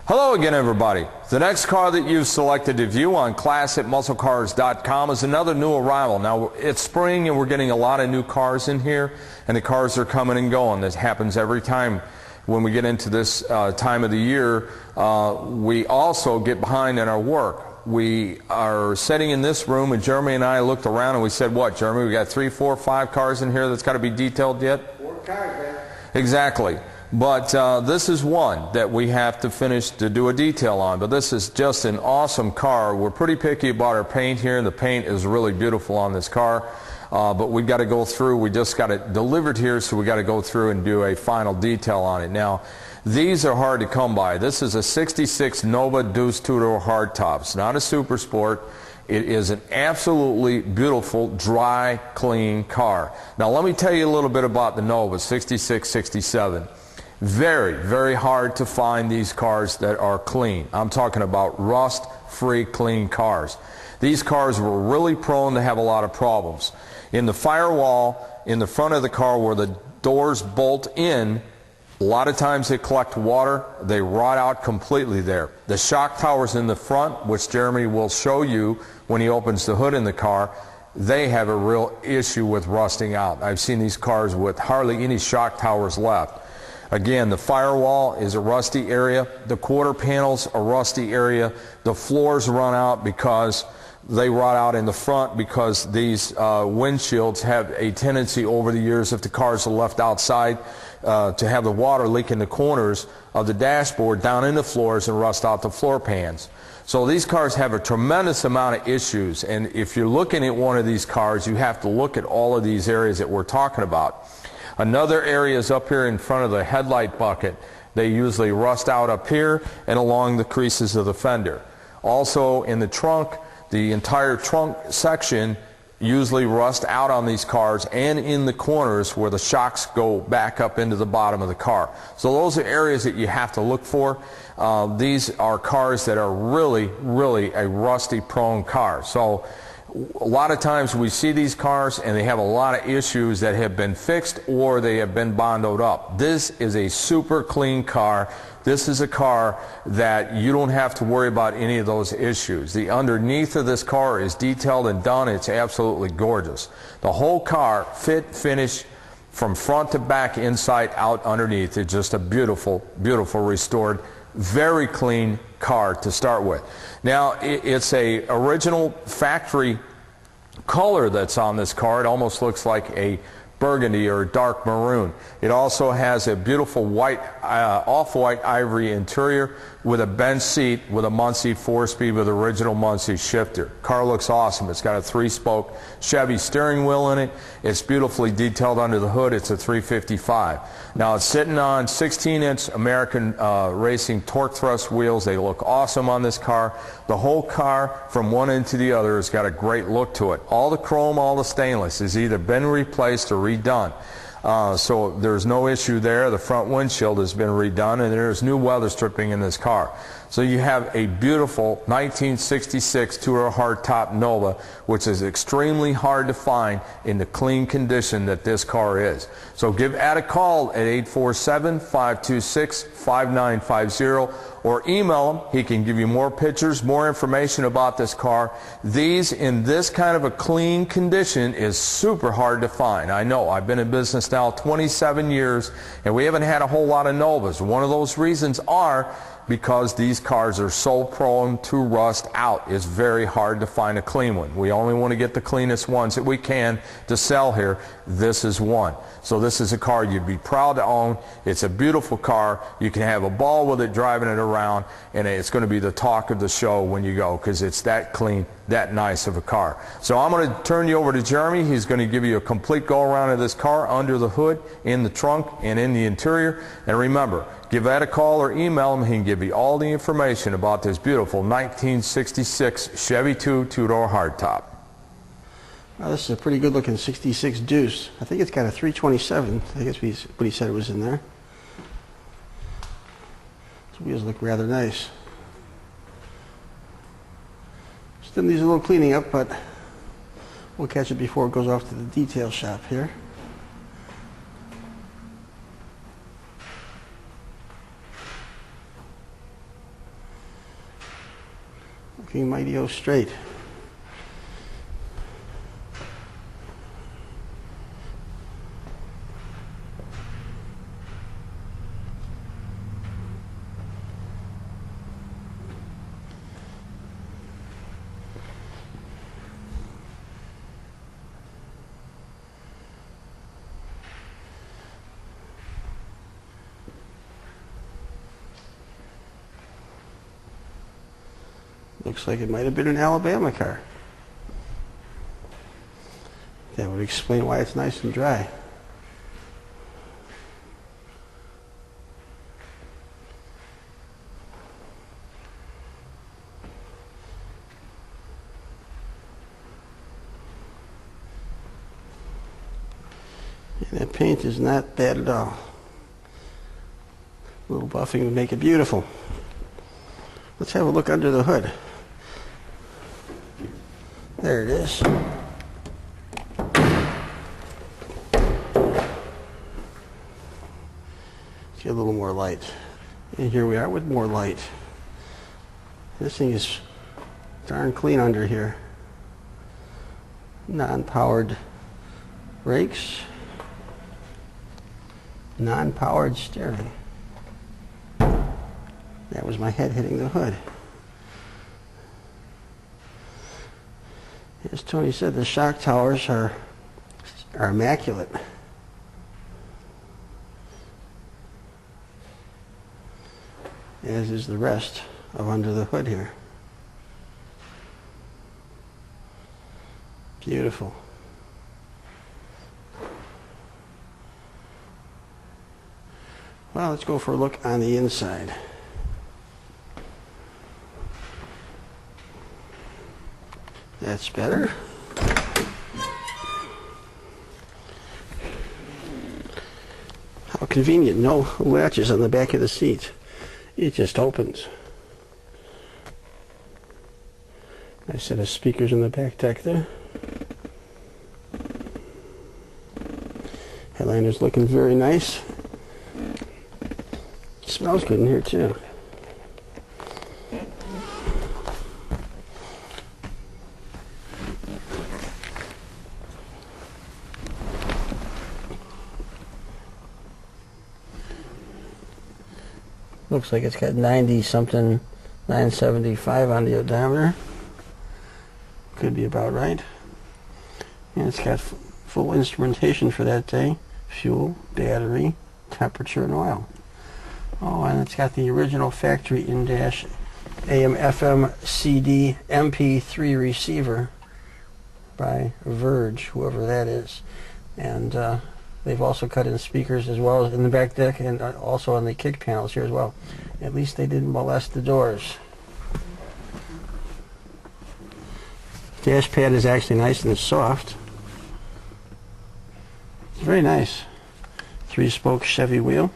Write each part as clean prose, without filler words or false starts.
Hello again, everybody. The next car that you've selected to view on class@musclecars.com is another new arrival. Now, it's spring and we're getting a lot of new cars in here, and the cars are coming and going. This happens every time when we get into this time of the year. We also get behind in our work. We are sitting in this room, and Jeremy and I looked around and we said, what, Jeremy, we got 3, 4, 5 cars in here that's got to be detailed yet? 4 cars, man. Exactly. But this is one that we have to finish to do a detail on. But this is just an awesome car. We're pretty picky about our paint here, and the paint is really beautiful on this car. But we've got to go through. We just got it delivered here, so we got to go through and do a final detail on it. Now, these are hard to come by. This is a 66 Nova Deuce two-door hardtop. It's not a super sport. It is an absolutely beautiful, dry, clean car. Now, let me tell you a little bit about the Nova 66, 67. Very, very hard to find these cars that are clean. I'm talking about rust-free, clean cars. These cars were really prone to have a lot of problems. In the firewall, in the front of the car where the doors bolt in, a lot of times they collect water, they rot out completely there. The shock towers in the front, which Jeremy will show you when he opens the hood in the car, they have a real issue with rusting out. I've seen these cars with hardly any shock towers left. Again, the firewall is a rusty area. The quarter panels a rusty area. The floors run out because they rot out in the front because these windshields have a tendency over the years, if the cars are left outside, to have the water leak in the corners of the dashboard down in the floors and rust out the floor pans. So these cars have a tremendous amount of issues, and if you're looking at one of these cars, you have to look at all of these areas that we're talking about. Another area is up here in front of the headlight bucket. They usually rust out up here and along the creases of the fender. Also in the trunk, the entire trunk section usually rust out on these cars, and in the corners where the shocks go back up into the bottom of the car. So those are areas that you have to look for. These are cars that are really, really a rusty prone car. So a lot of times we see these cars and they have a lot of issues that have been fixed or they have been bondoed up. This is a super clean car. This is a car that you don't have to worry about any of those issues. The underneath of this car is detailed and done. It's absolutely gorgeous. The whole car, fit, finish, from front to back, inside, out, underneath. It's just a beautiful, beautiful restored, very clean car to start with. Now, it's a original factory color that's on this car. It almost looks like a burgundy or dark maroon. It also has a beautiful white, off-white ivory interior with a bench seat with a Muncie 4-speed with original Muncie shifter. Car looks awesome. It's got a 3-spoke Chevy steering wheel in it. It's beautifully detailed under the hood. It's a 355. Now it's sitting on 16-inch American Racing torque thrust wheels. They look awesome on this car. The whole car from one end to the other has got a great look to it. All the chrome, all the stainless has either been replaced or redone. So there's no issue there. The front windshield has been redone, and there's new weather stripping in this car. So you have a beautiful 1966 two-door hardtop Nova, which is extremely hard to find in the clean condition that this car is. So give Ed a call at 847-526-5950 or email him. He can give you more pictures, more information about this car. These in this kind of a clean condition is super hard to find. I know. I've been in business now 27 years, and we haven't had a whole lot of Novas. One of those reasons are because these cars are so prone to rust out. It's very hard to find a clean one. We only want to get the cleanest ones that we can to sell here. This is one. So this is a car you'd be proud to own. It's a beautiful car. You can have a ball with it driving it around, and it's going to be the talk of the show when you go, because it's that clean, that nice of a car. So I'm going to turn you over to Jeremy. He's going to give you a complete go-around of this car under the hood, in the trunk, and in the interior. And remember, give Ed a call or email him. He can give you all the information about this beautiful 1966 Chevy 2 two-door hardtop. Well, this is a pretty good looking 66 Deuce. I think it's got a 327. I guess what he said it was in there. These wheels look rather nice. Still needs a little cleaning up, but we'll catch it before it goes off to the detail shop here. Looking mighty straight. Looks like it might have been an Alabama car. That would explain why it's nice and dry. And that paint is not bad at all. A little buffing would make it beautiful. Let's have a look under the hood. There it is. Let's get a little more light. And here we are with more light. This thing is darn clean under here. Non-powered brakes. Non-powered steering. That was my head hitting the hood. As Tony said, the shock towers are immaculate. As is the rest of under the hood here. Beautiful. Well, let's go for a look on the inside. That's better. How convenient. No latches on the back of the seat. It just opens. Nice set of speakers in the back deck there. Headliner's looking very nice. Smells good in here too. Looks like it's got 90 something, 975 on the odometer. Could be about right. And it's got full instrumentation for that day. Fuel, battery, temperature, and oil. Oh, and it's got the original factory in-dash AM, FM, CD, MP3 receiver by Verge, whoever that is. And they've also cut in speakers as well in the back deck and also on the kick panels here as well. At least they didn't molest the doors. Dash pad is actually nice and soft. It's very nice. 3-spoke Chevy wheel.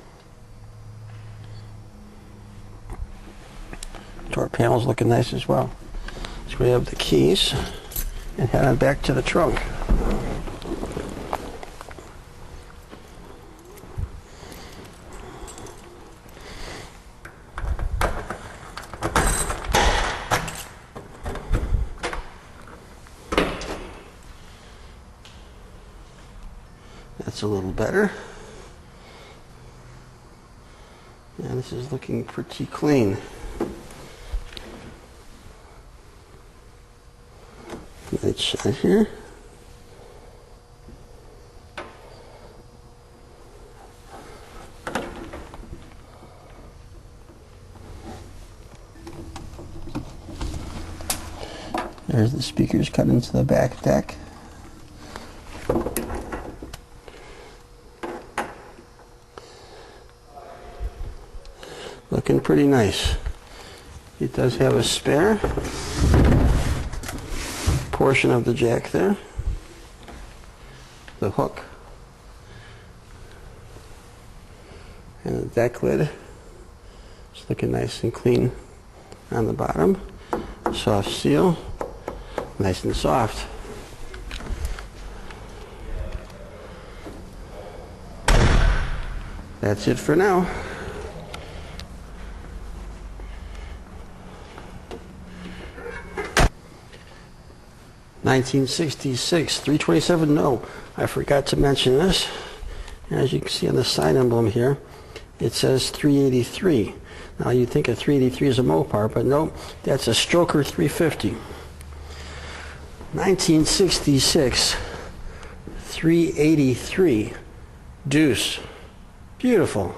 Door panel's looking nice as well. Let's grab the keys and head on back to the trunk. That's a little better. And this is looking pretty clean. Nice shot here. There's the speakers cut into the back deck. Looking pretty nice. It does have a spare portion of the jack there. The hook. And the deck lid. It's looking nice and clean on the bottom. Soft seal. Nice and soft. That's it for now. 1966, 327, no, I forgot to mention this. As you can see on the side emblem here, it says 383. Now you'd think a 383 is a Mopar, but no, that's a Stroker 350. 1966, 383, Deuce. Beautiful.